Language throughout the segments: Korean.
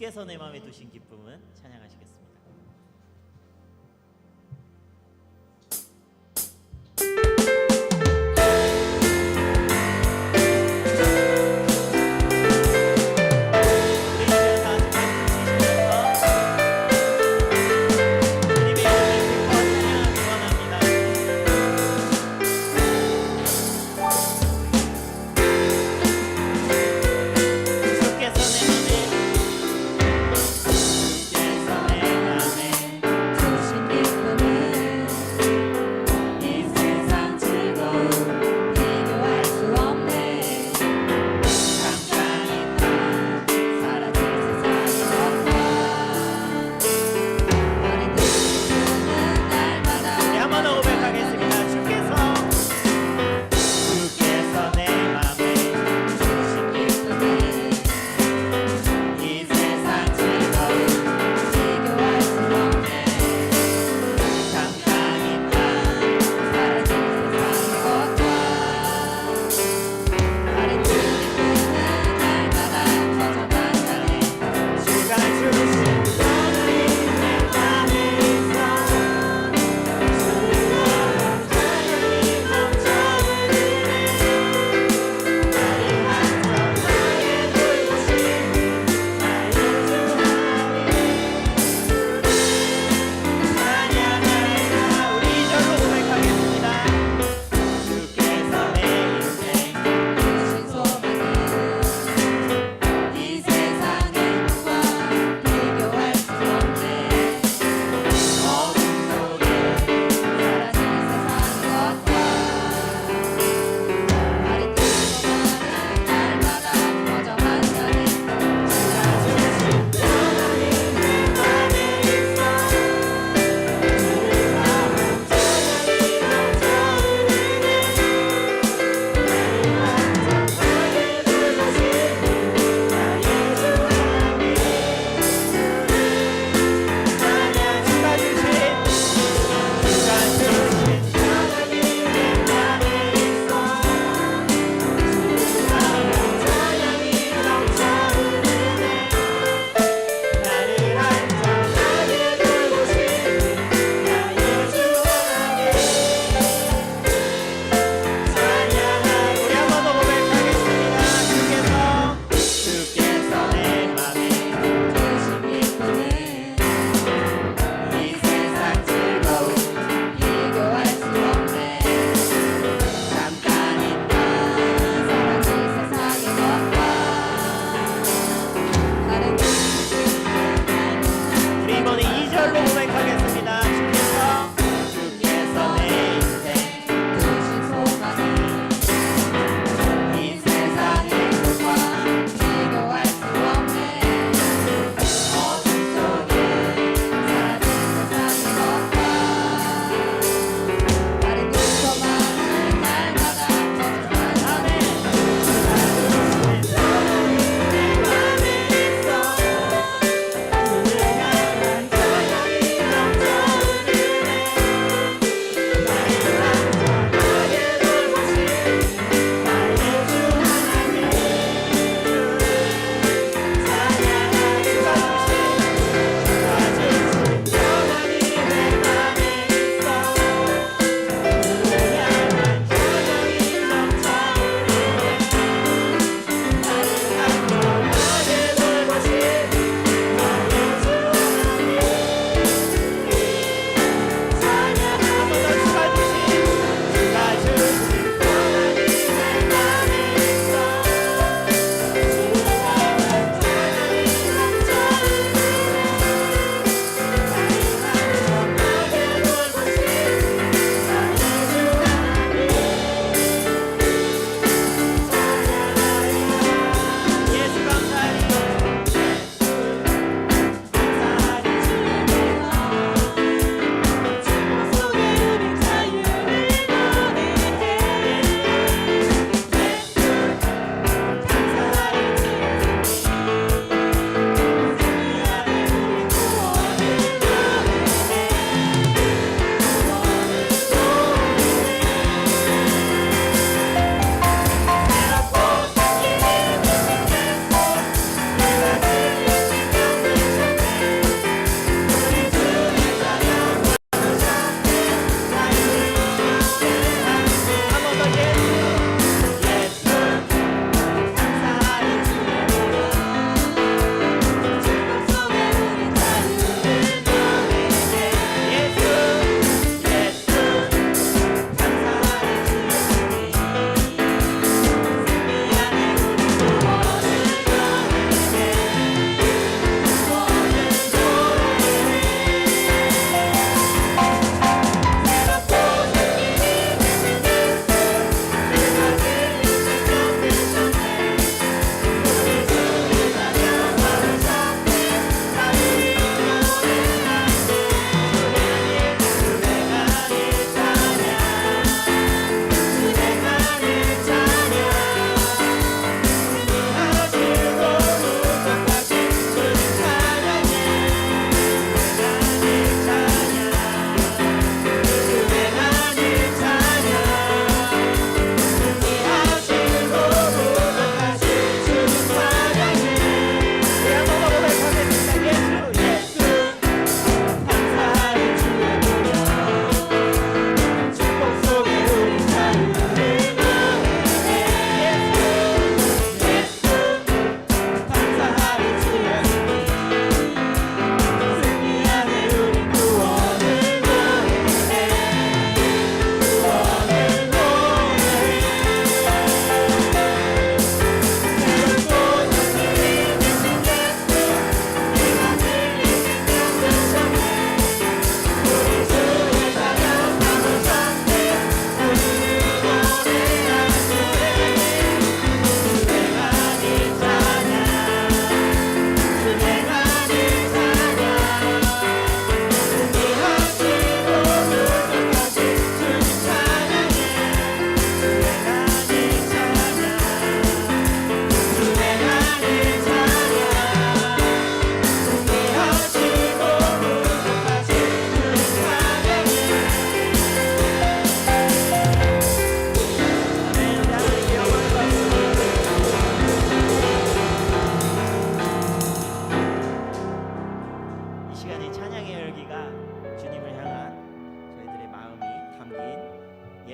주께서 내 마음에 두신 기쁨은 찬양하시겠습니다. 주께서 내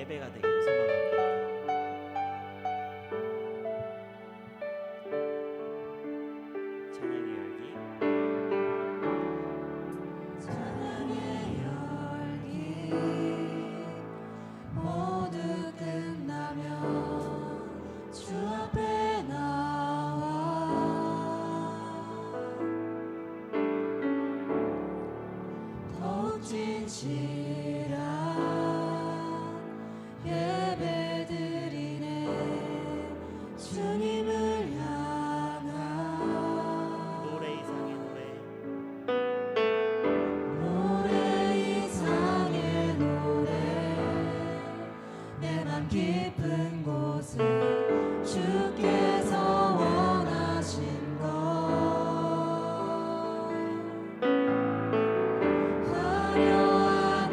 예배가 되기를 소망합니다. 찬양의 열기. 찬양의 열기 모두 끝나면 주 앞에 나와 더욱 진실한 예배 드리네 주님을 향한 노래 이상의 노래. 노래 이상의 노래 내 맘 깊은 곳에 주께서 원하신 것 화려한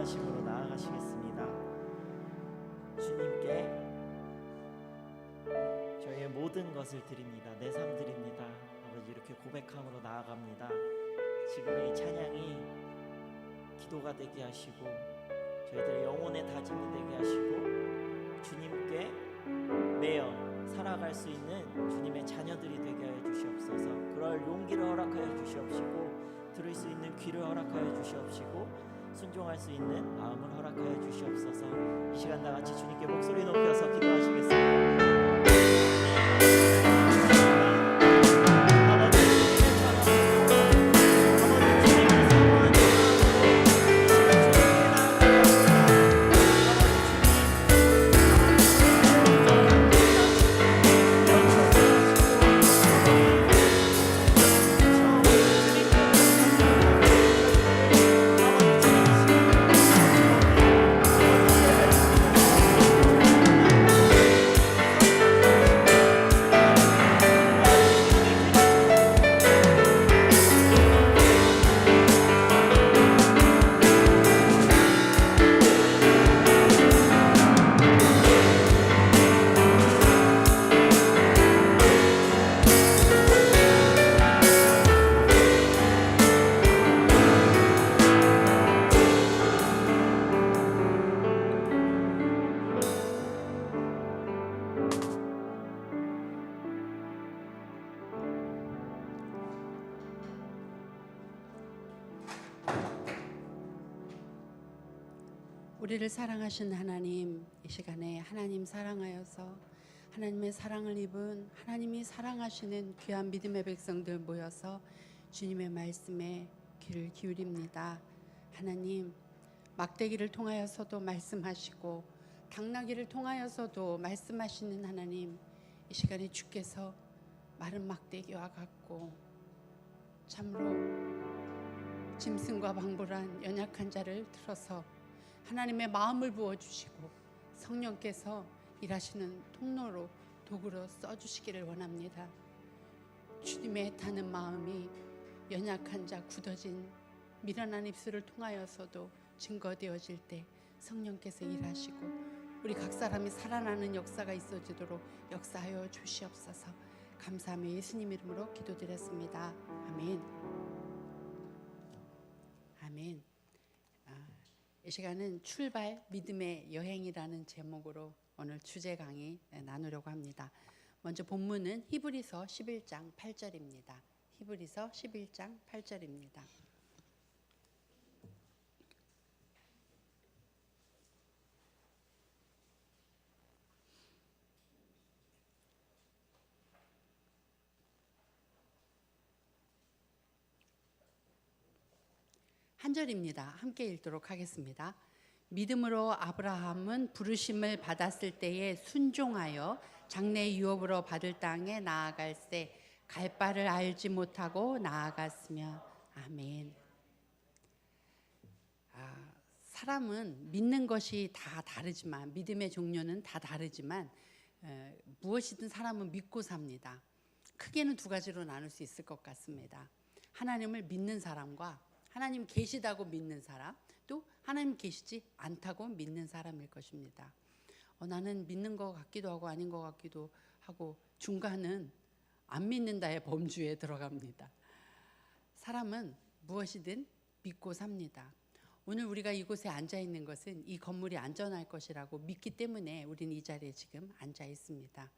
기도하심으로 나아가시겠습니다. 주님께 저희의 모든 것을 드립니다. 내 삶 드립니다. 아버지, 이렇게 고백함으로 나아갑니다. 지금의 이 찬양이 기도가 되게 하시고 저희들의 영혼의 다짐이 되게 하시고 주님께 매여 살아갈 수 있는 주님의 자녀들이 되게 하여 주시옵소서. 그럴 용기를 허락하여 주시옵시고 들을 수 있는 귀를 허락하여 주시옵시고 순종할 수 있는 마음을 허락하여 주시옵소서. 이 시간 다 같이 주님께 목소리 높여서 기도하시겠습니다. 우리를 사랑하신 하나님, 이 시간에 하나님 사랑하여서 하나님의 사랑을 입은 하나님이 사랑하시는 귀한 믿음의 백성들 모여서 주님의 말씀에 귀를 기울입니다. 하나님, 막대기를 통하여서도 말씀하시고 당나귀를 통하여서도 말씀하시는 하나님, 이 시간에 주께서 마른 막대기와 같고 참으로 짐승과 방불한 연약한 자를 들어서 하나님의 마음을 부어주시고 성령께서 일하시는 통로로 도구로 써주시기를 원합니다. 주님의 애타는 마음이 연약한 자, 굳어진 미련한 입술을 통하여서도 증거되어질 때 성령께서 일하시고 우리 각 사람이 살아나는 역사가 있어지도록 역사하여 주시옵소서. 감사하며 예수님 이름으로 기도드렸습니다. 아멘. 아멘. 이 시간은 출발 믿음의 여행이라는 제목으로 오늘 주제 강의 나누려고 합니다. 먼저 본문은 히브리서 11장 8절입니다. 히브리서 11장 8절입니다. 한 절입니다. 함께 읽도록 하겠습니다. 믿음으로 아브라함은 부르심을 받았을 때에 순종하여 장래 유업으로 받을 땅에 나아갈새 갈 바를 알지 못하고 나아갔으며. 아멘. 사람은 믿는 것이 다 다르지만, 믿음의 종류는 다 다르지만 무엇이든 사람은 믿고 삽니다. 크게는 두 가지로 나눌 수 있을 것 같습니다. 하나님을 믿는 사람과 하나님 계시다고 믿는 사람, 또 하나님 계시지 않다고 믿는 사람일 것입니다. 나는 믿는 것 같기도 하고 아닌 것 같기도 하고 중간은 안 믿는다의 범주에 들어갑니다. 사람은 무엇이든 믿고 삽니다. 오늘 우리가 이곳에 앉아 있는 것은 이 건물이 안전할 것이라고 믿기 때문에 우리는 이 자리에 지금 앉아 있습니다.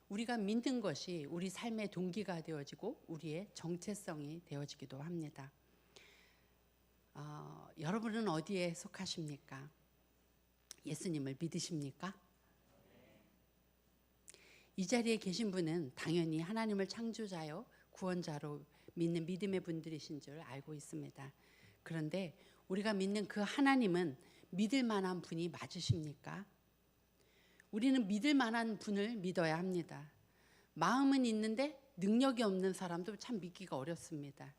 우리가 믿는 것이 우리 삶의 동기가 되어지고 우리의 정체성이 되어지기도 합니다. 여러분은 어디에 속하십니까? 예수님을 믿으십니까? 이 자리에 계신 분은 당연히 하나님을 창조자요 구원자로 믿는 믿음의 분들이신 줄 알고 있습니다. 그런데 우리가 믿는 그 하나님은 믿을 만한 분이 맞으십니까? 우리는 믿을 만한 분을 믿어야 합니다. 마음은 있는데 능력이 없는 사람도 참 믿기가 어렵습니다.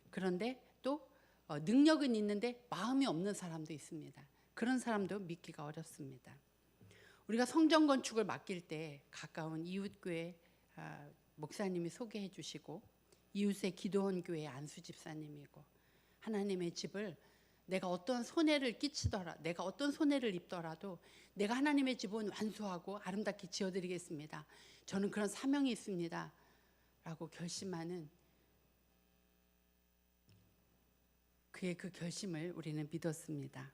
그런데 또 능력은 있는데 마음이 없는 사람도 있습니다. 그런 사람도 믿기가 어렵습니다. 우리가 성전 건축을 맡길 때 가까운 이웃교회 목사님이 소개해 주시고 이웃의 기도원 교회 안수 집사님이고 하나님의 집을 내가 어떤 손해를 끼치더라, 내가 어떤 손해를 입더라도 내가 하나님의 집은 완수하고 아름답게 지어드리겠습니다. 저는 그런 사명이 있습니다. 라고 결심하는 그의 그 결심을 우리는 믿었습니다.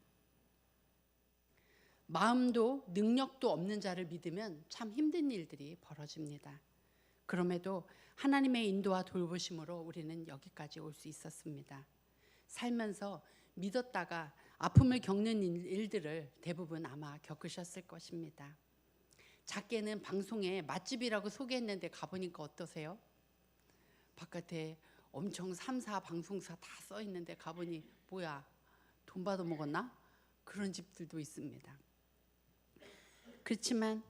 마음도 능력도 없는 자를 믿으면 참 힘든 일들이 벌어집니다. 그럼에도 하나님의 인도와 돌보심으로 우리는 여기까지 올 수 있었습니다. 살면서 믿었다가 아픔을 겪는 일들을 대부분 아마 겪으셨을 것입니다. 작게는 방송에 맛집이라고 소개했는데 가보니까 어떠세요? 바깥에 엄청 3, 4 방송사 다 써 있는데 가보니 뭐야, 돈 받아 먹었나? 그런 집들도 있습니다. 그렇지만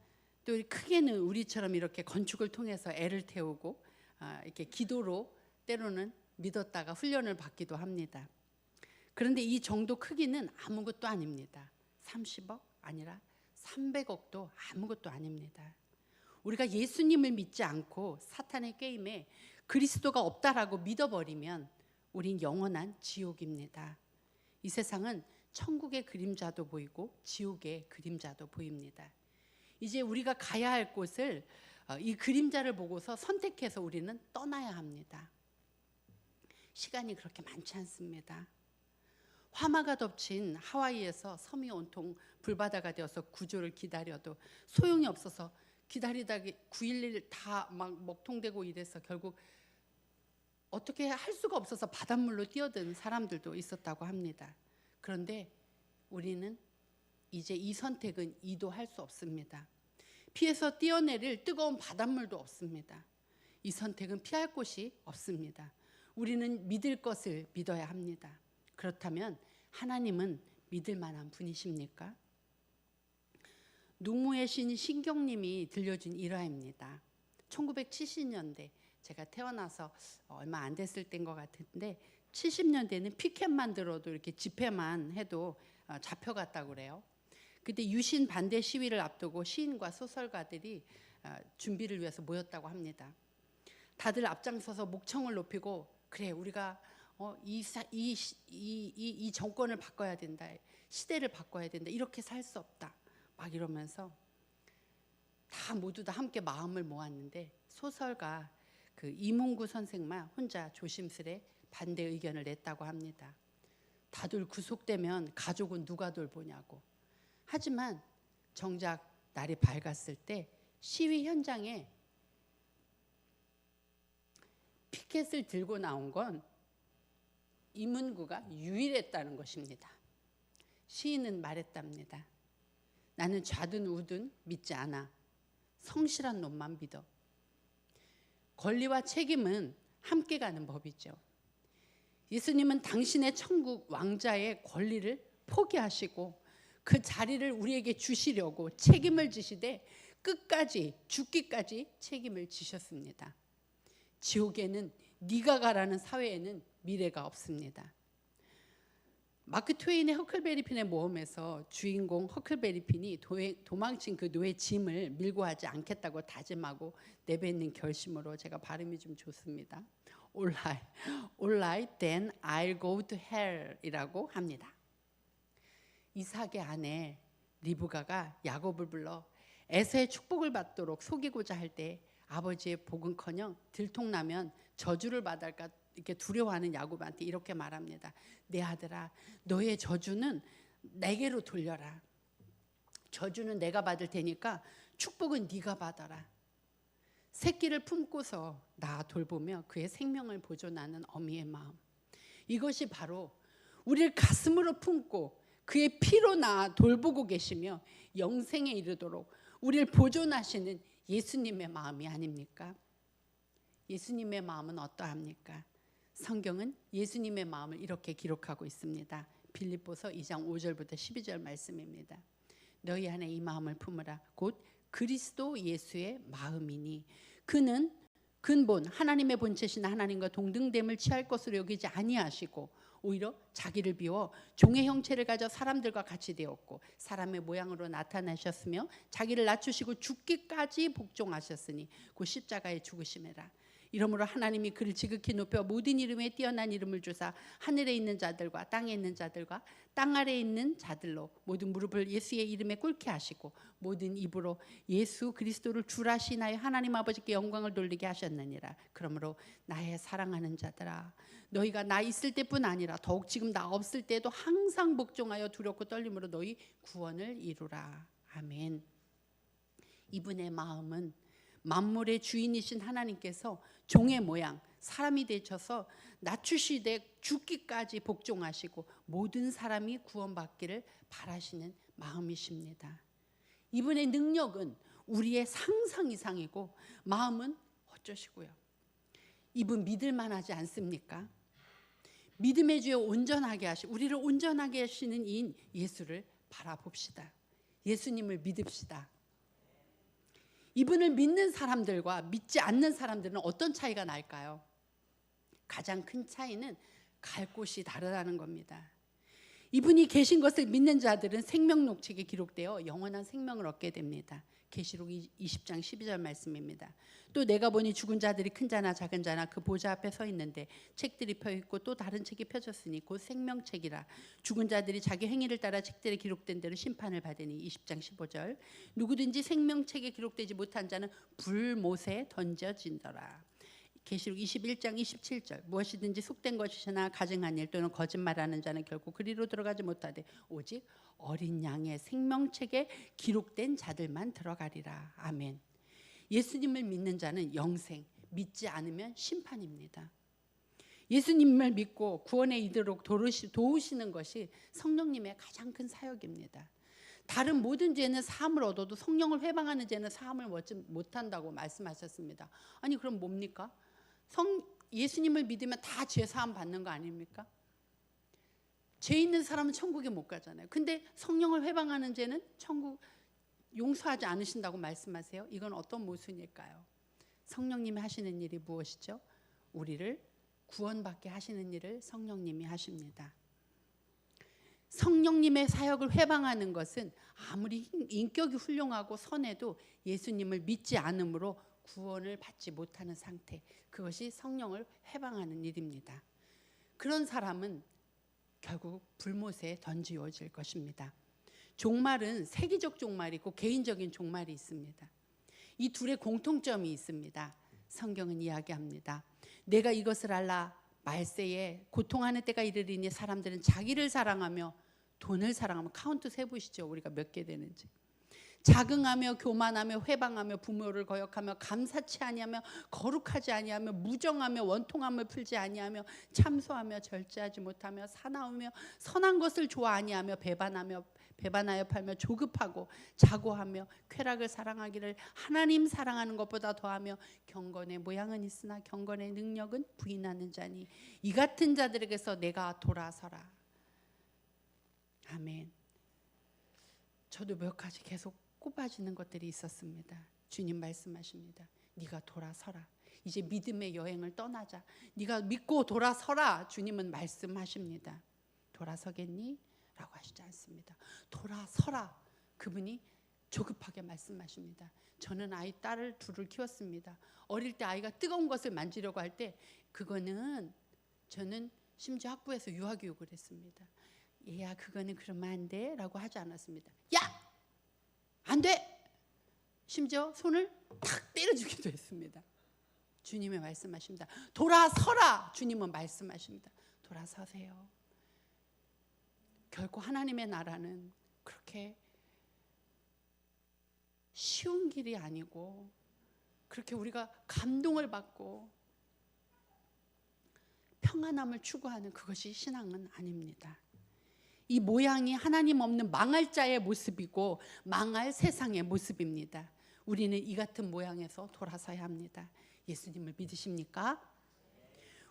또 크게는 우리처럼 이렇게 건축을 통해서 애를 태우고 이렇게 기도로 때로는 믿었다가 훈련을 받기도 합니다. 그런데 이 정도 크기는 아무것도 아닙니다. 30억 아니라 300억도 아무것도 아닙니다. 우리가 예수님을 믿지 않고 사탄의 게임에 그리스도가 없다라고 믿어버리면 우린 영원한 지옥입니다. 이 세상은 천국의 그림자도 보이고 지옥의 그림자도 보입니다. 이제 우리가 가야 할 곳을 이 그림자를 보고서 선택해서 우리는 떠나야 합니다. 시간이 그렇게 많지 않습니다. 화마가 덮친 하와이에서 섬이 온통 불바다가 되어서 구조를 기다려도 소용이 없어서 기다리다 9.11 다 막 먹통되고 이래서 결국 어떻게 할 수가 없어서 바닷물로 뛰어든 사람들도 있었다고 합니다. 그런데 우리는 이제 이 선택은 이도할 수 없습니다. 피해서 뛰어내릴 뜨거운 바닷물도 없습니다. 이 선택은 피할 곳이 없습니다. 우리는 믿을 것을 믿어야 합니다. 그렇다면 하나님은 믿을 만한 분이십니까? 농무의 신 신경님이 들려준 일화입니다. 1970년대 제가 태어나서 얼마 안 됐을 때인 것 같은데 70년대는 피켓만 들어도 이렇게 집회만 해도 잡혀갔다고 그래요. 그때 유신 반대 시위를 앞두고 시인과 소설가들이 준비를 위해서 모였다고 합니다. 다들 앞장서서 목청을 높이고 그래 우리가 이 정권을 바꿔야 된다. 시대를 바꿔야 된다. 이렇게 살 수 없다. 막 이러면서 다 모두 다 함께 마음을 모았는데 소설가 그 이문구 선생만 혼자 조심스레 반대 의견을 냈다고 합니다. 다들 구속되면 가족은 누가 돌보냐고. 하지만 정작 날이 밝았을 때 시위 현장에 피켓을 들고 나온 건 이문구가 유일했다는 것입니다. 시인은 말했답니다. 나는 좌든 우든 믿지 않아. 성실한 놈만 믿어. 권리와 책임은 함께 가는 법이죠. 예수님은 당신의 천국 왕자의 권리를 포기하시고 그 자리를 우리에게 주시려고 책임을 지시되 끝까지 죽기까지 책임을 지셨습니다. 지옥에는 네가 가라는 사회에는 미래가 없습니다. 마크 트웨인의 허클베리 핀의 모험에서 주인공 허클베리 핀이 도망친 그 노예 짐을 밀고 하지 않겠다고 다짐하고 내뱉는 결심으로 제가 발음이 좀 좋습니다. All right, then I'll go to hell 이라고 합니다. 이삭의 아내 리브가가 야곱을 불러 에서의 축복을 받도록 속이고자 할 때 아버지의 복은커녕 들통나면 저주를 받을까 이렇게 두려워하는 야곱한테 이렇게 말합니다. 내 아들아, 너의 저주는 내게로 돌려라. 저주는 내가 받을 테니까 축복은 네가 받아라. 새끼를 품고서 나 돌보며 그의 생명을 보존하는 어미의 마음. 이것이 바로 우리를 가슴으로 품고 그의 피로 나 돌보고 계시며 영생에 이르도록 우리를 보존하시는 예수님의 마음이 아닙니까? 예수님의 마음은 어떠합니까? 성경은 예수님의 마음을 이렇게 기록하고 있습니다. 빌립보서 2장 5절부터 12절 말씀입니다. 너희 안에 이 마음을 품으라. 곧 그리스도 예수의 마음이니 그는 근본 하나님의 본체신 하나님과 동등됨을 취할 것으로 여기지 아니하시고 오히려 자기를 비워 종의 형체를 가져 사람들과 같이 되었고 사람의 모양으로 나타나셨으며 자기를 낮추시고 죽기까지 복종하셨으니 곧 십자가에 죽으심이라. 이러므로 하나님이 그를 지극히 높여 모든 이름에 뛰어난 이름을 주사 하늘에 있는 자들과 땅에 있는 자들과 땅 아래에 있는 자들로 모든 무릎을 예수의 이름에 꿇게 하시고 모든 입으로 예수 그리스도를 주라 시인하여 하나님 아버지께 영광을 돌리게 하셨느니라. 그러므로 나의 사랑하는 자들아, 너희가 나 있을 때뿐 아니라 더욱 지금 나 없을 때도 항상 복종하여 두렵고 떨림으로 너희 구원을 이루라. 아멘. 이분의 마음은 만물의 주인이신 하나님께서 종의 모양 사람이 되셔서 낮추시되 죽기까지 복종하시고 모든 사람이 구원받기를 바라시는 마음이십니다. 이분의 능력은 우리의 상상 이상이고 마음은 어쩌시고요. 이분 믿을만하지 않습니까? 믿음의 주에 온전하게 우리를 온전하게 하시는 이인 예수를 바라봅시다. 예수님을 믿읍시다. 이분을 믿는 사람들과 믿지 않는 사람들은 어떤 차이가 날까요? 가장 큰 차이는 갈 곳이 다르다는 겁니다. 이분이 계신 것을 믿는 자들은 생명록 책에 기록되어 영원한 생명을 얻게 됩니다. 계시록 20장 12절 말씀입니다. 또 내가 보니 죽은 자들이 큰 자나 작은 자나 그 보좌 앞에 서 있는데 책들이 펴 있고 또 다른 책이 펴졌으니 곧 생명책이라. 죽은 자들이 자기 행위를 따라 책들에 기록된 대로 심판을 받으니. 20장 15절. 누구든지 생명책에 기록되지 못한 자는 불못에 던져진더라. 계시록 21장 27절. 무엇이든지 속된 것이나 가증한 일 또는 거짓말하는 자는 결코 그리로 들어가지 못하되 오직 어린 양의 생명책에 기록된 자들만 들어가리라. 아멘. 예수님을 믿는 자는 영생, 믿지 않으면 심판입니다. 예수님을 믿고 구원에 이르도록 도우시는 것이 성령님의 가장 큰 사역입니다. 다른 모든 죄는 사함을 얻어도 성령을 회방하는 죄는 사함을 얻지 못한다고 말씀하셨습니다. 아니 그럼 뭡니까? 예수님을 믿으면 다 죄 사함 받는 거 아닙니까? 죄 있는 사람은 천국에 못 가잖아요. 근데 성령을 회방하는 죄는 천국 용서하지 않으신다고 말씀하세요. 이건 어떤 모순일까요? 성령님이 하시는 일이 무엇이죠? 우리를 구원받게 하시는 일을 성령님이 하십니다. 성령님의 사역을 회방하는 것은 아무리 인격이 훌륭하고 선해도 예수님을 믿지 않으므로 구원을 받지 못하는 상태, 그것이 성령을 회방하는 일입니다. 그런 사람은 결국 불못에 던지어질 것입니다. 종말은 세계적 종말이 있고 개인적인 종말이 있습니다. 이 둘의 공통점이 있습니다. 성경은 이야기합니다. 내가 이것을 알라 말세에 고통하는 때가 이르리니 사람들은 자기를 사랑하며 돈을 사랑하며, 카운트 세보시죠. 우리가 몇 개 되는지. 자긍하며 교만하며 회방하며 부모를 거역하며 감사치 아니하며 거룩하지 아니하며 무정하며 원통함을 풀지 아니하며 참소하며 절제하지 못하며 사나우며 선한 것을 좋아 아니하며 배반하여 팔며 조급하고 자고하며 쾌락을 사랑하기를 하나님 사랑하는 것보다 더하며 경건의 모양은 있으나 경건의 능력은 부인하는 자니 이 같은 자들에게서 내가 돌아서라. 아멘. 저도 몇 가지 계속 꼽아지는 것들이 있었습니다. 주님 말씀하십니다. 네가 돌아서라. 이제 믿음의 여행을 떠나자. 네가 믿고 돌아서라. 주님은 말씀하십니다. 돌아서겠니? 라고 하시지 않습니다. 돌아서라. 그분이 조급하게 말씀하십니다. 저는 딸을 둘을 키웠습니다. 어릴 때 아이가 뜨거운 것을 만지려고 할 때 그거는 저는 심지어 학부에서 유아교육을 했습니다. 얘야 그거는 그러면 안 돼 라고 하지 않았습니다. 야! 안 돼! 심지어 손을 탁 때려주기도 했습니다. 주님의 말씀하십니다. 돌아서라! 주님은 말씀하십니다. 돌아서세요. 결코 하나님의 나라는 그렇게 쉬운 길이 아니고 그렇게 우리가 감동을 받고 평안함을 추구하는 그것이 신앙은 아닙니다. 이 모양이 하나님 없는 망할 자의 모습이고 망할 세상의 모습입니다. 우리는 이 같은 모양에서 돌아서야 합니다. 예수님을 믿으십니까?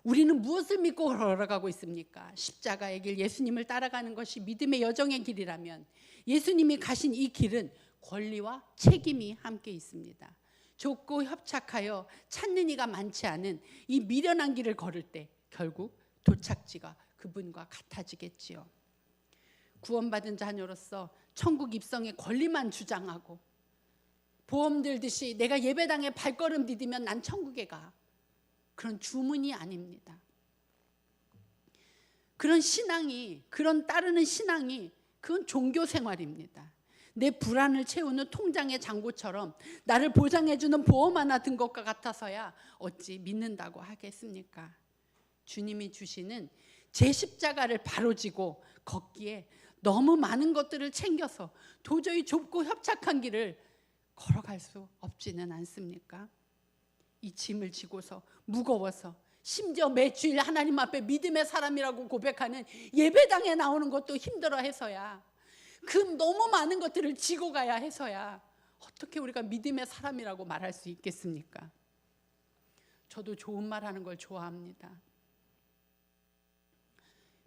우리는 무엇을 믿고 걸어가고 있습니까? 십자가의 길, 예수님을 따라가는 것이 믿음의 여정의 길이라면 예수님이 가신 이 길은 권리와 책임이 함께 있습니다. 좁고 협착하여 찾는 이가 많지 않은 이 미련한 길을 걸을 때 결국 도착지가 그분과 같아지겠지요. 구원받은 자녀로서 천국 입성의 권리만 주장하고 보험 들듯이 내가 예배당에 발걸음 디디면 난 천국에 가. 그런 주문이 아닙니다. 그런 신앙이, 그런 따르는 신앙이 그건 종교 생활입니다. 내 불안을 채우는 통장의 잔고처럼 나를 보장해주는 보험 하나 든 것과 같아서야 어찌 믿는다고 하겠습니까? 주님이 주시는 제 십자가를 바로 지고 걷기에 너무 많은 것들을 챙겨서 도저히 좁고 협착한 길을 걸어갈 수 없지는 않습니까? 이 짐을 지고서 무거워서 심지어 매주일 하나님 앞에 믿음의 사람이라고 고백하는 예배당에 나오는 것도 힘들어 해서야, 그 너무 많은 것들을 지고 가야 해서야 어떻게 우리가 믿음의 사람이라고 말할 수 있겠습니까? 저도 좋은 말 하는 걸 좋아합니다.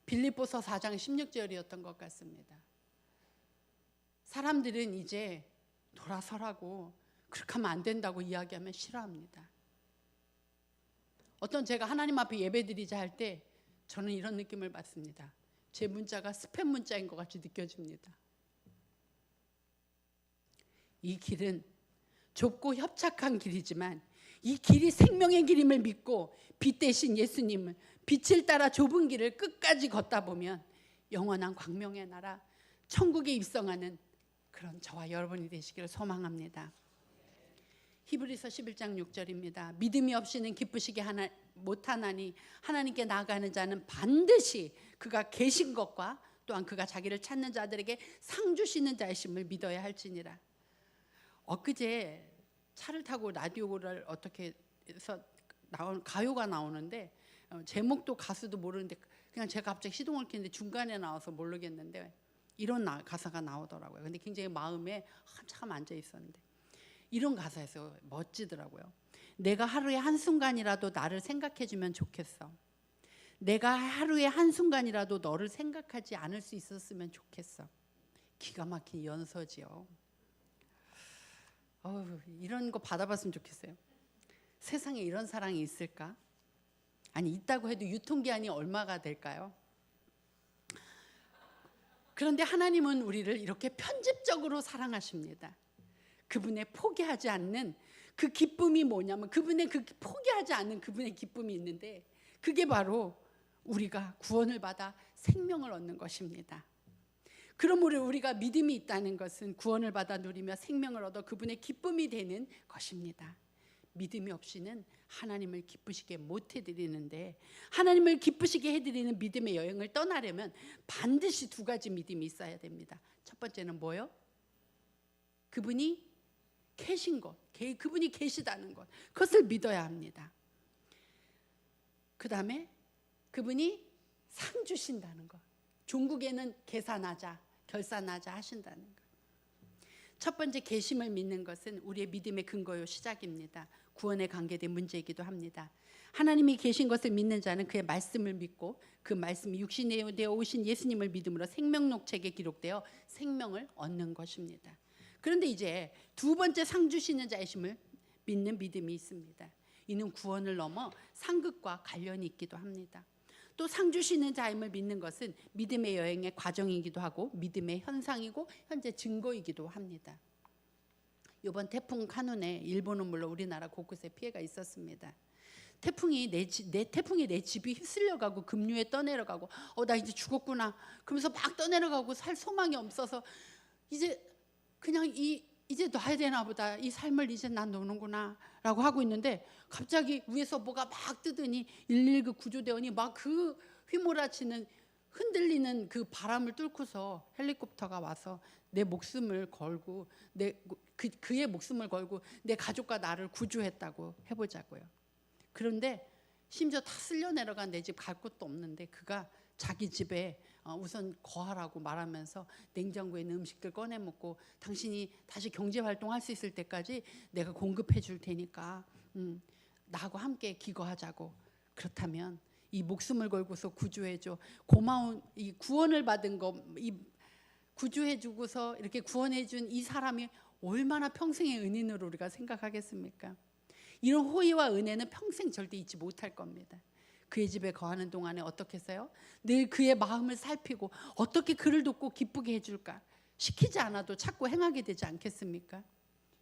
빌립보서 4장 16절이었던 것 같습니다. 사람들은 이제 돌아서라고, 그렇게 하면 안 된다고 이야기하면 싫어합니다. 어떤 제가 하나님 앞에 예배드리자 할 때 저는 이런 느낌을 받습니다. 제 문자가 스팸 문자인 것 같이 느껴집니다. 이 길은 좁고 협착한 길이지만 이 길이 생명의 길임을 믿고 빛 대신 예수님을, 빛을 따라 좁은 길을 끝까지 걷다 보면 영원한 광명의 나라 천국에 입성하는 그런 저와 여러분이 되시기를 소망합니다. 히브리서 11장 6절입니다. 믿음이 없이는 기쁘시게 못하나니 하나님께 나아가는 자는 반드시 그가 계신 것과 또한 그가 자기를 찾는 자들에게 상 주시는 자이심을 믿어야 할지니라. 엊그제 차를 타고 라디오를 어떻게 해서 가요가 나오는데 제목도 가수도 모르는데 그냥 제가 갑자기 시동을 켰는데 중간에 나와서 모르겠는데 이런 가사가 나오더라고요. 근데 굉장히 마음에 한참 앉아 있었는데 이런 가사에서 멋지더라고요. 내가 하루에 한순간이라도 나를 생각해주면 좋겠어. 내가 하루에 한순간이라도 너를 생각하지 않을 수 있었으면 좋겠어. 기가 막힌 연서지요. 이런 거 받아봤으면 좋겠어요. 세상에 이런 사랑이 있을까? 아니, 있다고 해도 유통기한이 얼마가 될까요? 그런데 하나님은 우리를 이렇게 편집적으로 사랑하십니다. 그분의 포기하지 않는 그 기쁨이 뭐냐면, 그분의 그 포기하지 않는 그분의 기쁨이 있는데, 그게 바로 우리가 구원을 받아 생명을 얻는 것입니다. 그러므로 우리가 믿음이 있다는 것은 구원을 받아 누리며 생명을 얻어 그분의 기쁨이 되는 것입니다. 믿음이 없이는 하나님을 기쁘시게 못 해드리는데, 하나님을 기쁘시게 해드리는 믿음의 여행을 떠나려면 반드시 두 가지 믿음이 있어야 됩니다. 첫 번째는 뭐요? 그분이 계신 것, 그분이 계시다는 것, 그것을 믿어야 합니다. 그 다음에 그분이 상 주신다는 것, 종국에는 계산하자, 결산하자 하신다는 것. 첫 번째 계심을 믿는 것은 우리의 믿음의 근거요 시작입니다. 구원에 관계된 문제이기도 합니다. 하나님이 계신 것을 믿는 자는 그의 말씀을 믿고 그 말씀이 육신이 되어 오신 예수님을 믿음으로 생명록책에 기록되어 생명을 얻는 것입니다. 그런데 이제 두 번째 상 주시는 자이심을 믿는 믿음이 있습니다. 이는 구원을 넘어 상급과 관련이 있기도 합니다. 또 상 주시는 자임을 믿는 것은 믿음의 여행의 과정이기도 하고 믿음의 현상이고 현재 증거이기도 합니다. 이번 태풍 카눈에 일본은 물론 우리나라 곳곳에 피해가 있었습니다. 태풍이 내 집이 휩쓸려가고 급류에 떠내려가고 나 이제 죽었구나 그러면서 막 떠내려가고 살 소망이 없어서 이제 그냥 이제 놔야 되나 보다, 이 삶을 이제 난 노는구나 라고 하고 있는데 갑자기 위에서 뭐가 막 뜨더니 119 구조대원이 막 그 휘몰아치는 흔들리는 그 바람을 뚫고서 헬리콥터가 와서 내 목숨을 걸고 그의 목숨을 걸고 내 가족과 나를 구조했다고 해보자고요. 그런데 심지어 다 쓸려 내려간 내 집 갈 곳도 없는데 그가 자기 집에 우선 거하라고 말하면서 냉장고에 있는 음식들 꺼내 먹고 당신이 다시 경제 활동할 수 있을 때까지 내가 공급해 줄 테니까 나하고 함께 기거하자고. 그렇다면 이 목숨을 걸고서 구조해줘, 고마운 이 구원을 받은 거, 이 구조해주고서 이렇게 구원해준 이 사람이 얼마나 평생의 은인으로 우리가 생각하겠습니까? 이런 호의와 은혜는 평생 절대 잊지 못할 겁니다. 그의 집에 거하는 동안에 어떻게 했어요? 늘 그의 마음을 살피고 어떻게 그를 돕고 기쁘게 해줄까? 시키지 않아도 자꾸 행하게 되지 않겠습니까?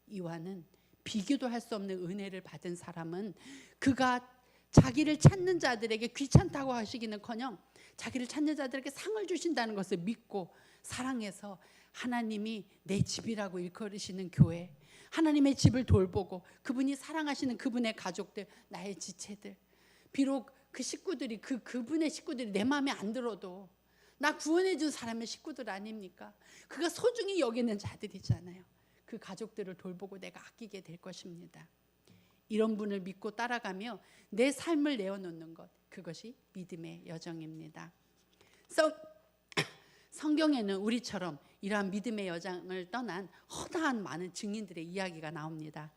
이와는 비교도 할 수 없는 은혜를 받은 사람은 그가 자기를 찾는 자들에게 귀찮다고 하시기는커녕 자기를 찾는 자들에게 상을 주신다는 것을 믿고 사랑해서 하나님이 내 집이라고 일컬으시는 교회, 하나님의 집을 돌보고 그분이 사랑하시는 그분의 가족들, 나의 지체들, 비록 그 식구들이 그분의 식구들이 내 마음에 안 들어도 나 구원해 준 사람의 식구들 아닙니까? 그가 소중히 여기는 자들이잖아요. 그 가족들을 돌보고 내가 아끼게 될 것입니다. 이런 분을 믿고 따라가며 내 삶을 내어놓는 것, 그것이 믿음의 여정입니다. 성경에는 우리처럼 이러한 믿음의 여정을 떠난 허다한 많은 증인들의 이야기가 나옵니다.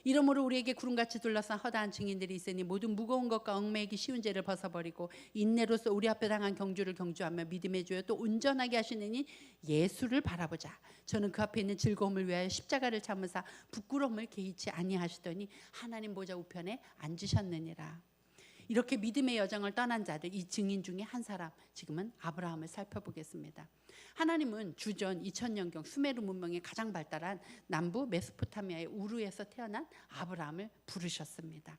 이러므로 우리에게 구름같이 둘러싼 허다한 증인들이 있으니 모든 무거운 것과 얽매이기 쉬운 죄를 벗어버리고 인내로서 우리 앞에 당한 경주를 경주하며 믿음의 주여 또 온전하게 하시는 이 예수를 바라보자. 저는 그 앞에 있는 즐거움을 위하여 십자가를 참으사 부끄러움을 개의치 아니하시더니 하나님 보좌 우편에 앉으셨느니라. 이렇게 믿음의 여정을 떠난 자들, 이 증인 중에 한 사람, 지금은 아브라함을 살펴보겠습니다. 하나님은 주전 2000년경 수메르 문명이 가장 발달한 남부 메소포타미아의 우르에서 태어난 아브라함을 부르셨습니다.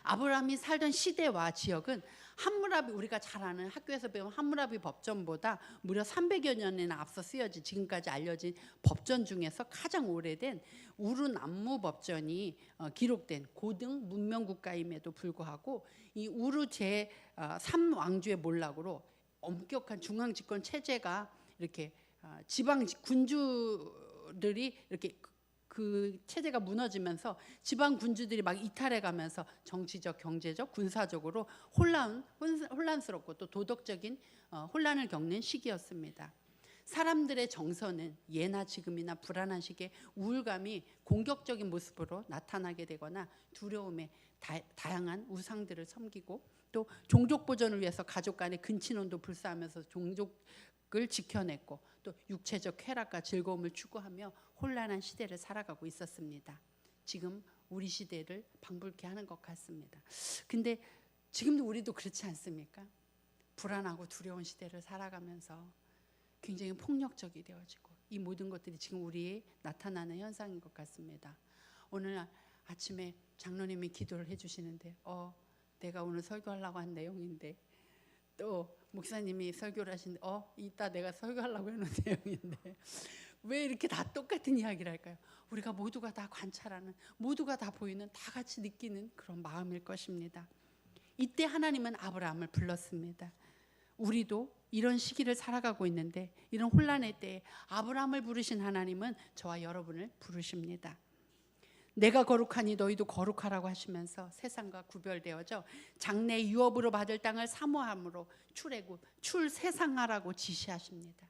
아브라함이 살던 시대와 지역은 함무라비, 우리가 잘 아는 학교에서 배운 함무라비 법전보다 무려 300여 년이나 앞서 쓰여진, 지금까지 알려진 법전 중에서 가장 오래된 우르 남무 법전이 기록된 고등 문명 국가임에도 불구하고 이 우르 제3왕조의 몰락으로 엄격한 중앙 집권 체제가 이렇게 지방 군주들이 이렇게 그 체제가 무너지면서 지방 군주들이 막 이탈해가면서 정치적, 경제적, 군사적으로 혼란스럽고 또 도덕적인 혼란을 겪는 시기였습니다. 사람들의 정서는 예나 지금이나 불안한 시기에 우울감이 공격적인 모습으로 나타나게 되거나 두려움에 다양한 우상들을 섬기고 또 종족 보존을 위해서 가족 간의 근친혼도 불사하면서 종족을 지켜냈고 또 육체적 쾌락과 즐거움을 추구하며 혼란한 시대를 살아가고 있었습니다. 지금 우리 시대를 방불케 하는 것 같습니다. 근데 지금도 우리도 그렇지 않습니까? 불안하고 두려운 시대를 살아가면서 굉장히 폭력적이 되어지고 이 모든 것들이 지금 우리에 나타나는 현상인 것 같습니다. 오늘 아침에 장로님이 기도를 해주시는데 내가 오늘 설교하려고 한 내용인데 또 목사님이 설교를 하시는데 이따 내가 설교하려고 하는 내용인데 왜 이렇게 다 똑같은 이야기를 할까요? 우리가 모두가 다 관찰하는, 모두가 다 보이는, 다 같이 느끼는 그런 마음일 것입니다. 이때 하나님은 아브라함을 불렀습니다. 우리도 이런 시기를 살아가고 있는데 이런 혼란의 때에 아브라함을 부르신 하나님은 저와 여러분을 부르십니다. 내가 거룩하니 너희도 거룩하라고 하시면서 세상과 구별되어져 장래 유업으로 받을 땅을 사모함으로 출세상하라고 지시하십니다.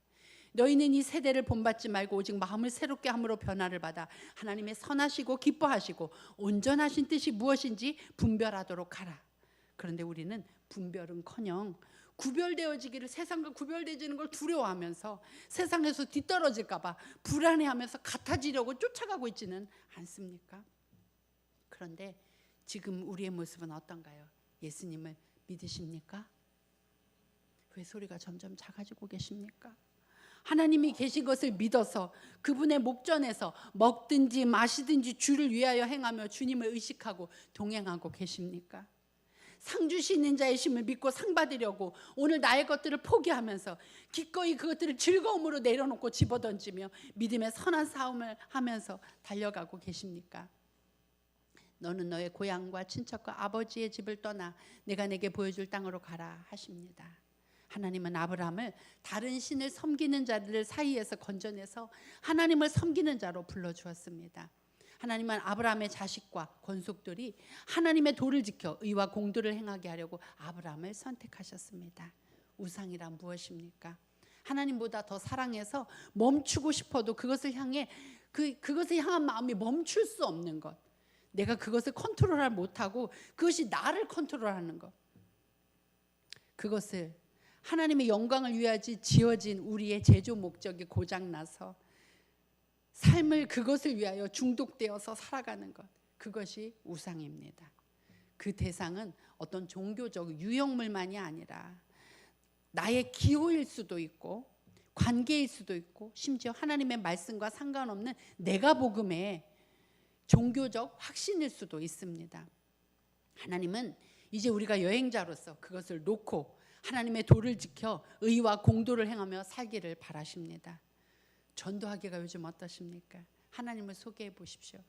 너희는 이 세대를 본받지 말고 오직 마음을 새롭게 함으로 변화를 받아 하나님의 선하시고 기뻐하시고 온전하신 뜻이 무엇인지 분별하도록 하라. 그런데 우리는 분별은커녕 구별되어지기를, 세상과 구별되어지는 걸 두려워하면서 세상에서 뒤떨어질까 봐 불안해하면서 같아지려고 쫓아가고 있지는 않습니까? 그런데 지금 우리의 모습은 어떤가요? 예수님을 믿으십니까? 왜 소리가 점점 작아지고 계십니까? 하나님이 계신 것을 믿어서 그분의 목전에서 먹든지 마시든지 주를 위하여 행하며 주님을 의식하고 동행하고 계십니까? 상 주시는 자의 심을 믿고 상 받으려고 오늘 나의 것들을 포기하면서 기꺼이 그것들을 즐거움으로 내려놓고 집어던지며 믿음의 선한 싸움을 하면서 달려가고 계십니까? 너는 너의 고향과 친척과 아버지의 집을 떠나 내가 내게 보여줄 땅으로 가라 하십니다. 하나님은 아브라함을 다른 신을 섬기는 자들 사이에서 건져내서 하나님을 섬기는 자로 불러주었습니다. 하나님은 아브라함의 자식과 권속들이 하나님의 도를 지켜 의와 공도를 행하게 하려고 아브라함을 선택하셨습니다. 우상이란 무엇입니까? 하나님보다 더 사랑해서 멈추고 싶어도 그것을 향해 그것을 향한 마음이 멈출 수 없는 것. 내가 그것을 컨트롤을 못하고 그것이 나를 컨트롤하는 것. 그것을 하나님의 영광을 위하지 지어진 우리의 제조 목적이 고장나서 삶을 그것을 위하여 중독되어서 살아가는 것, 그것이 우상입니다. 그 대상은 어떤 종교적 유형물만이 아니라 나의 기호일 수도 있고 관계일 수도 있고 심지어 하나님의 말씀과 상관없는 내가 복음의 종교적 확신일 수도 있습니다. 하나님은 이제 우리가 여행자로서 그것을 놓고 하나님의 도를 지켜 의와 공도를 행하며 살기를 바라십니다. 전도하기가 요즘 어떠십니까? 하나님을 소개해 보십시오.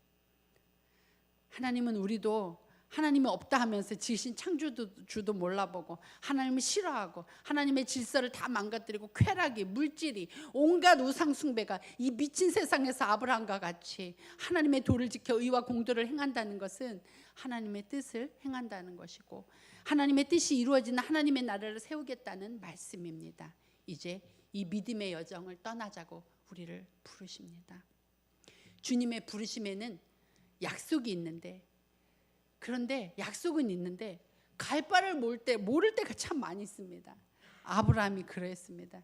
하나님은 우리도 하나님이 없다 하면서 지신 창조주도 몰라보고 하나님을 싫어하고 하나님의 질서를 다 망가뜨리고 쾌락이, 물질이, 온갖 우상 숭배가 이 미친 세상에서 아브라함과 같이 하나님의 도를 지켜 의와 공도를 행한다는 것은 하나님의 뜻을 행한다는 것이고 하나님의 뜻이 이루어지는 하나님의 나라를 세우겠다는 말씀입니다. 이제 이 믿음의 여정을 떠나자고 우리를 부르십니다. 주님의 부르심에는 약속이 있는데, 그런데 약속은 있는데 갈 바를 모를 때가 참 많이 있습니다. 아브라함이 그랬습니다.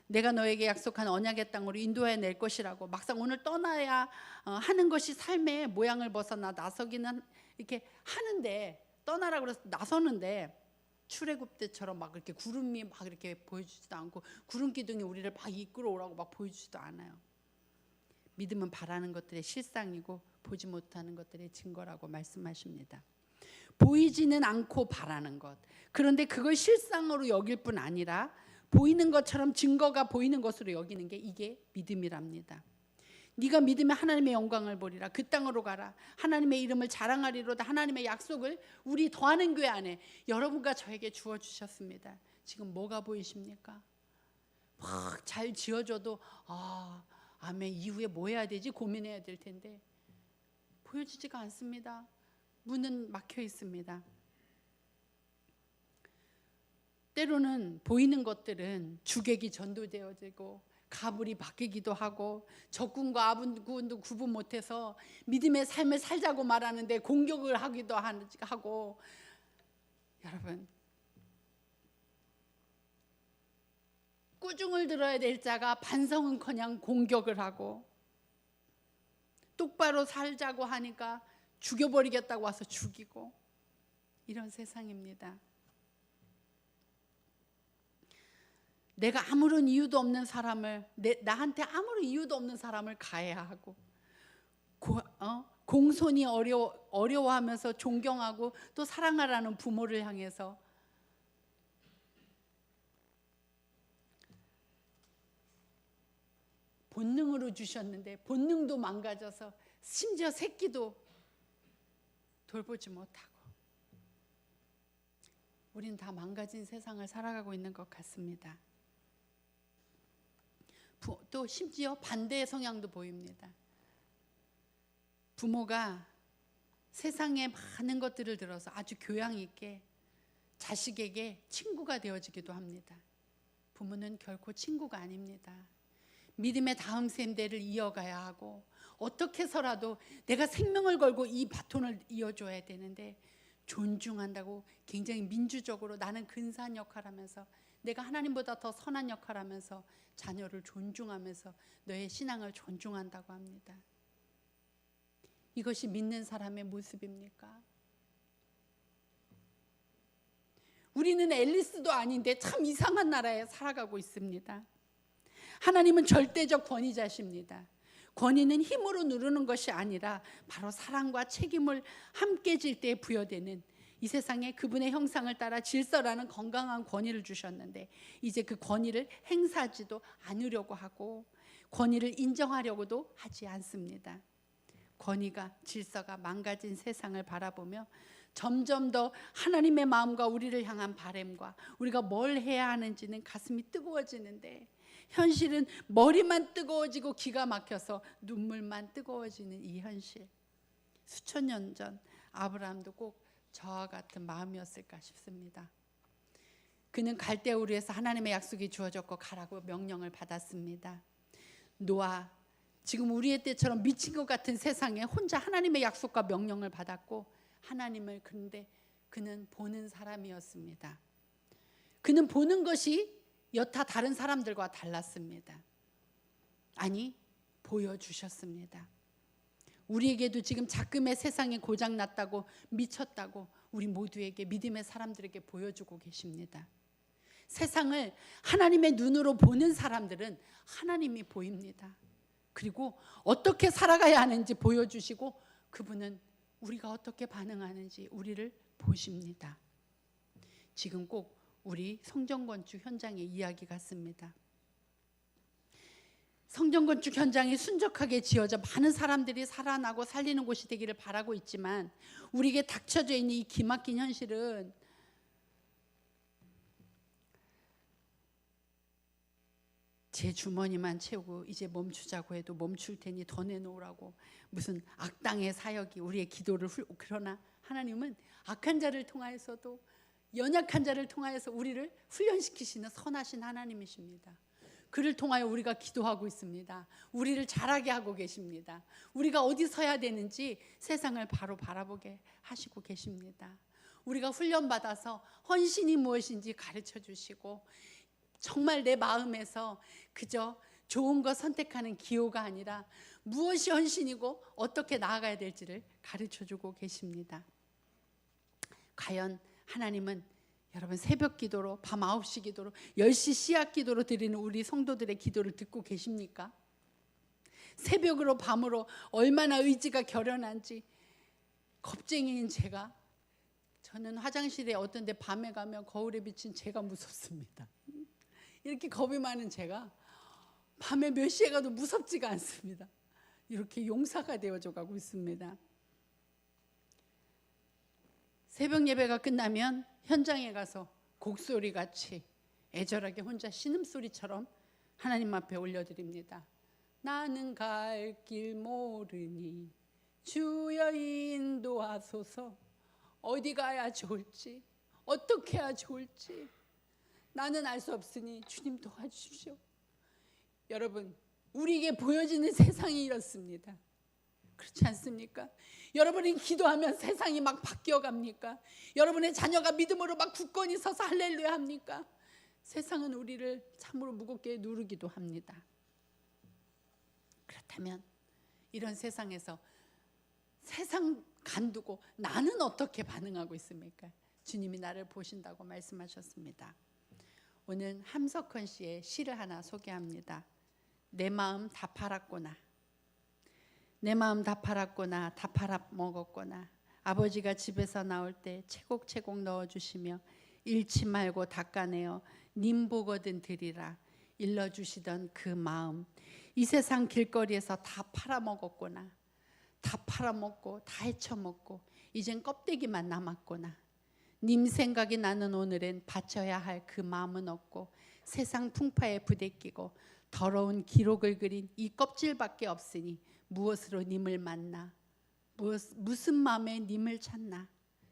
내가 너에게 약속한 언약의 땅으로 인도해 낼 것이라고 막상 오늘 떠나야 하는 것이 삶의 모양을 벗어나 나서기는 이렇게 하는데, 떠나라 그래서 나서는데 출애굽 때처럼 막 이렇게 구름이 막 이렇게 보여주지도 않고 구름 기둥이 우리를 막 이끌어오라고 막 보여주지도 않아요. 믿음은 바라는 것들의 실상이고 보지 못하는 것들의 증거라고 말씀하십니다. 보이지는 않고 바라는 것, 그런데 그걸 실상으로 여길 뿐 아니라 보이는 것처럼 증거가 보이는 것으로 여기는 게 이게 믿음이랍니다. 네가 믿으면 하나님의 영광을 보리라. 그 땅으로 가라. 하나님의 이름을 자랑하리로다. 하나님의 약속을 우리 더하는 교회 안에 여러분과 저에게 주어주셨습니다. 지금 뭐가 보이십니까? 막 잘 지어줘도 아멘, 이후에 뭐 해야 되지 고민해야 될 텐데 보여지지가 않습니다. 문은 막혀 있습니다. 때로는 보이는 것들은 주객이 전도되어지고 가불이 바뀌기도 하고 적군과 아군도 구분 못해서 믿음의 삶을 살자고 말하는데 공격을 하기도 하고, 여러분 꾸중을 들어야 될 자가 반성은커녕 공격을 하고 똑바로 살자고 하니까 죽여버리겠다고 와서 죽이고, 이런 세상입니다. 내가 아무런 이유도 없는 사람을, 나한테 아무런 이유도 없는 사람을 가해하고 공손히 어려워하면서 존경하고 또 사랑하라는 부모를 향해서 본능으로 주셨는데 본능도 망가져서 심지어 새끼도 돌보지 못하고, 우린 다 망가진 세상을 살아가고 있는 것 같습니다. 또 심지어 반대의 성향도 보입니다. 부모가 세상의 많은 것들을 들어서 아주 교양 있게 자식에게 친구가 되어지기도 합니다. 부모는 결코 친구가 아닙니다. 믿음의 다음 세대를 이어가야 하고 어떻게 해서라도 내가 생명을 걸고 이 바톤을 이어줘야 되는데, 존중한다고 굉장히 민주적으로 나는 근사한 역할을 하면서 내가 하나님보다 더 선한 역할을 하면서 자녀를 존중하면서 너의 신앙을 존중한다고 합니다. 이것이 믿는 사람의 모습입니까? 우리는 앨리스도 아닌데 참 이상한 나라에 살아가고 있습니다. 하나님은 절대적 권위자십니다. 권위는 힘으로 누르는 것이 아니라 바로 사랑과 책임을 함께 질 때 부여되는, 이 세상에 그분의 형상을 따라 질서라는 건강한 권위를 주셨는데 이제 그 권위를 행사하지도 않으려고 하고 권위를 인정하려고도 하지 않습니다. 권위가, 질서가 망가진 세상을 바라보며 점점 더 하나님의 마음과 우리를 향한 바람과 우리가 뭘 해야 하는지는 가슴이 뜨거워지는데, 현실은 머리만 뜨거워지고 기가 막혀서 눈물만 뜨거워지는 이 현실. 수천 년 전 아브라함도 꼭 저와 같은 마음이었을까 싶습니다. 그는 갈대우르에서 하나님의 약속이 주어졌고 가라고 명령을 받았습니다. 노아, 지금 우리의 때처럼 미친 것 같은 세상에 혼자 하나님의 약속과 명령을 받았고 하나님을, 그런데 그는 보는 사람이었습니다. 그는 보는 것이 여타 다른 사람들과 달랐습니다. 아니, 보여주셨습니다. 우리에게도 지금 작금의 세상이 고장났다고, 미쳤다고 우리 모두에게, 믿음의 사람들에게 보여주고 계십니다. 세상을 하나님의 눈으로 보는 사람들은 하나님이 보입니다. 그리고 어떻게 살아가야 하는지 보여주시고 그분은 우리가 어떻게 반응하는지 우리를 보십니다. 지금 꼭 우리 성전 건축 현장의 이야기 같습니다. 성전 건축 현장이 순적하게 지어져 많은 사람들이 살아나고 살리는 곳이 되기를 바라고 있지만 우리에게 닥쳐져 있는 이 기막힌 현실은 제 주머니만 채우고 이제 멈추자고 해도 멈출 테니 더 내놓으라고 무슨 악당의 사역이 우리의 기도를 그러나 하나님은 악한 자를 통하여서도 연약한 자를 통하여서 우리를 훈련시키시는 선하신 하나님이십니다. 그를 통하여 우리가 기도하고 있습니다. 우리를 자라게 하고 계십니다. 우리가 어디 서야 되는지 세상을 바로 바라보게 하시고 계십니다. 우리가 훈련받아서 헌신이 무엇인지 가르쳐 주시고 정말 내 마음에서 그저 좋은 거 선택하는 기호가 아니라 무엇이 헌신이고 어떻게 나아가야 될지를 가르쳐 주고 계십니다. 과연 하나님은 여러분 새벽 기도로 밤 9시 기도로 10시 씨앗 기도로 드리는 우리 성도들의 기도를 듣고 계십니까? 새벽으로 밤으로 얼마나 의지가 결연한지 겁쟁이인 저는 화장실에 어떤 데 밤에 가면 거울에 비친 제가 무섭습니다. 이렇게 겁이 많은 제가 밤에 몇 시에 가도 무섭지가 않습니다. 이렇게 용사가 되어져 가고 있습니다. 새벽 예배가 끝나면 현장에 가서 곡소리 같이 애절하게 혼자 신음소리처럼 하나님 앞에 올려드립니다. 나는 갈 길 모르니 주여 인도하소서. 어디 가야 좋을지 어떻게 해야 좋을지 나는 알 수 없으니 주님 도와주십시오. 여러분 우리에게 보여지는 세상이 이렇습니다. 그렇지 않습니까? 여러분이 기도하면 세상이 막 바뀌어갑니까? 여러분의 자녀가 믿음으로 막 굳건히 서서 할렐루야 합니까? 세상은 우리를 참으로 무겁게 누르기도 합니다. 그렇다면 이런 세상에서 세상 간두고 나는 어떻게 반응하고 있습니까? 주님이 나를 보신다고 말씀하셨습니다. 오늘 함석헌 씨의 시를 하나 소개합니다. 내 마음 다 팔았구나. 내 마음 다 팔았구나. 다 팔아먹었구나. 아버지가 집에서 나올 때 채곡채곡 넣어주시며 잃지 말고 닦아내어 님 보거든 드리라 일러주시던 그 마음. 이 세상 길거리에서 다 팔아먹었구나. 다 팔아먹고 다 헤쳐먹고 이젠 껍데기만 남았구나. 님 생각이 나는 오늘엔 바쳐야 할 그 마음은 없고 세상 풍파에 부대끼고 더러운 기록을 그린 이 껍질밖에 없으니 무엇으로 님을 만나 무슨 마음에 님을 찾나.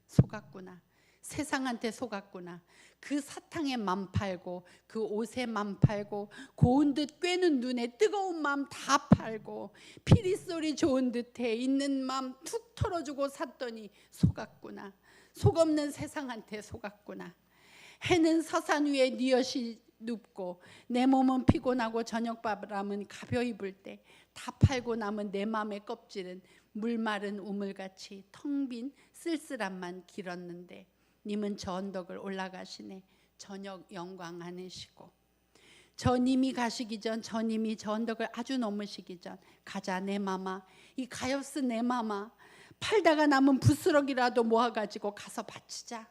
속았구나. 세상한테 속았구나. 그 사탕에 맘 팔고 그 옷에 맘 팔고 고운 듯 꿰는 눈에 뜨거운 마음 다 팔고 피리소리 좋은 듯해 있는 마음 툭 털어주고 샀더니 속았구나. 속없는 세상한테 속았구나. 해는 서산 위에 뉘엿이 눕고 내 몸은 피곤하고 저녁바람은 가벼이 불 때 다 팔고 남은 내 맘의 껍질은 물마른 우물같이 텅 빈 쓸쓸함만 길었는데 님은 저 언덕을 올라가시네. 저녁 영광 안으시고 저 님이 가시기 전 저 님이 저 언덕을 아주 넘으시기 전 가자 내 맘아. 이 가엾은 내 맘아. 팔다가 남은 부스러기라도 모아가지고 가서 바치자.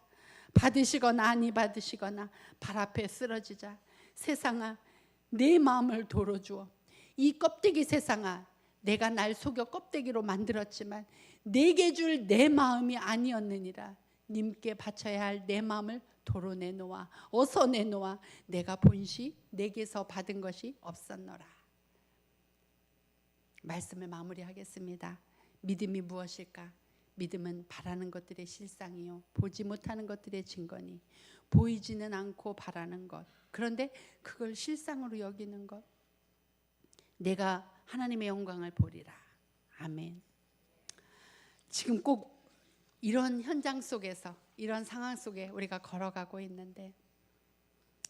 받으시거나 아니 받으시거나 발 앞에 쓰러지자. 세상아 내 마음을 도로 주어. 이 껍데기 세상아 내가 날 속여 껍데기로 만들었지만 내게 줄 내 마음이 아니었느니라. 님께 바쳐야 할 내 마음을 도로 내놓아. 어서 내놓아. 내가 본시 내게서 받은 것이 없었노라. 말씀을 마무리하겠습니다. 믿음이 무엇일까? 믿음은 바라는 것들의 실상이요 보지 못하는 것들의 증거니 보이지는 않고 바라는 것. 그런데 그걸 실상으로 여기는 것. 내가 하나님의 영광을 보리라. 아멘. 지금 꼭 이런 현장 속에서 이런 상황 속에 우리가 걸어가고 있는데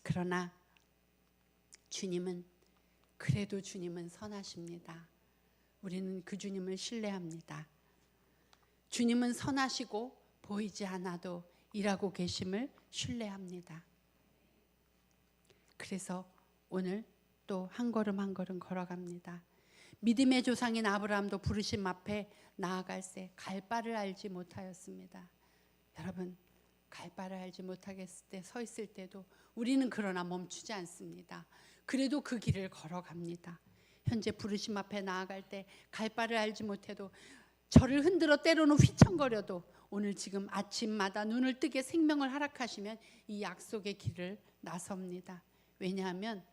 그러나 주님은 그래도 주님은 선하십니다. 우리는 그 주님을 신뢰합니다. 주님은 선하시고 보이지 않아도 일하고 계심을 신뢰합니다. 그래서 오늘 또 한 걸음 한 걸음 걸어갑니다. 믿음의 조상인 아브라함도 부르심 앞에 나아갈새 갈 바를 알지 못하였습니다. 여러분, 갈 바를 알지 못하겠을 때 서 있을 때도 우리는 그러나 멈추지 않습니다. 그래도 그 길을 걸어갑니다. 현재 부르심 앞에 나아갈 때 갈 바를 알지 못해도 저를 흔들어 때로는 휘청거려도 오늘 지금 아침마다 눈을 뜨게 생명을 허락하시면 이 약속의 길을 나섭니다. 왜냐하면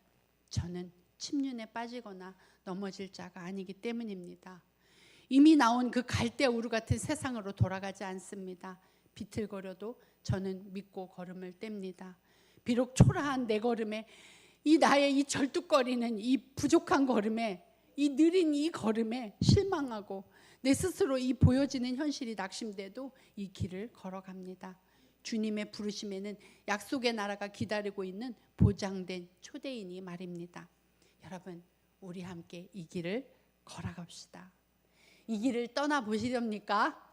저는 침륜에 빠지거나 넘어질 자가 아니기 때문입니다. 이미 나온 그 갈대우루 같은 세상으로 돌아가지 않습니다. 비틀거려도 저는 믿고 걸음을 뗍니다. 비록 초라한 내 걸음에 이 나의 이 절뚝거리는 이 부족한 걸음에 이 느린 이 걸음에 실망하고 내 스스로 이 보여지는 현실이 낙심돼도 이 길을 걸어갑니다. 주님의 부르심에는 약속의 나라가 기다리고 있는 보장된 초대인이 말입니다. 여러분, 우리 함께 이 길을 걸어갑시다. 이 길을 떠나보시렵니까?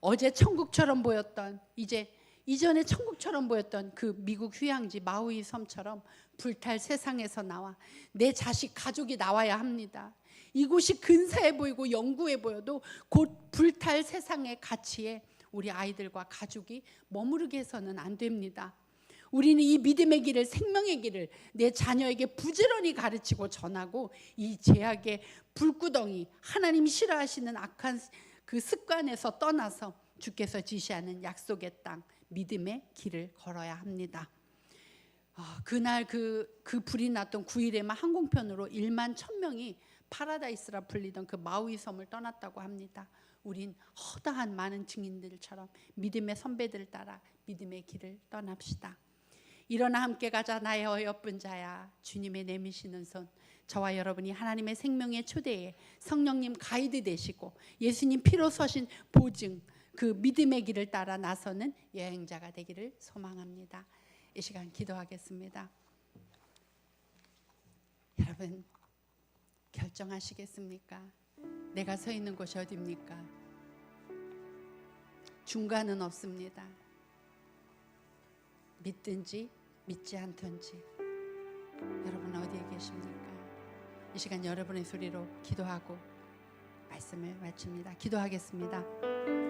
어제 천국처럼 보였던, 이전에 천국처럼 보였던 그 미국 휴양지 마우이 섬처럼 불탈 세상에서 나와 내 자식 가족이 나와야 합니다. 이곳이 근사해 보이고 영구해 보여도 곧 불탈 세상의 가치에 우리 아이들과 가족이 머무르게 해서는 안 됩니다. 우리는 이 믿음의 길을, 생명의 길을 내 자녀에게 부지런히 가르치고 전하고 이 죄악의 불구덩이, 하나님이 싫어하시는 악한 그 습관에서 떠나서 주께서 지시하는 약속의 땅, 믿음의 길을 걸어야 합니다. 그날 그 불이 났던 9일에만 항공편으로 1만 1,000명이 파라다이스라 불리던 그 마우이 섬을 떠났다고 합니다. 우린 허다한 많은 증인들처럼 믿음의 선배들 따라 믿음의 길을 떠납시다. 일어나 함께 가자 나의 어여쁜 자야, 주님의 내미시는 손, 저와 여러분이 하나님의 생명의 초대에 성령님 가이드 되시고 예수님 피로 서신 보증, 그 믿음의 길을 따라 나서는 여행자가 되기를 소망합니다. 이 시간 기도하겠습니다. 여러분, 결정하시겠습니까? 내가 서 있는 곳이 어디입니까? 중간은 없습니다. 믿든지 믿지 않든지. 여러분 어디에 계십니까? 이 시간 여러분의 소리로 기도하고 말씀을 마칩니다. 기도하겠습니다.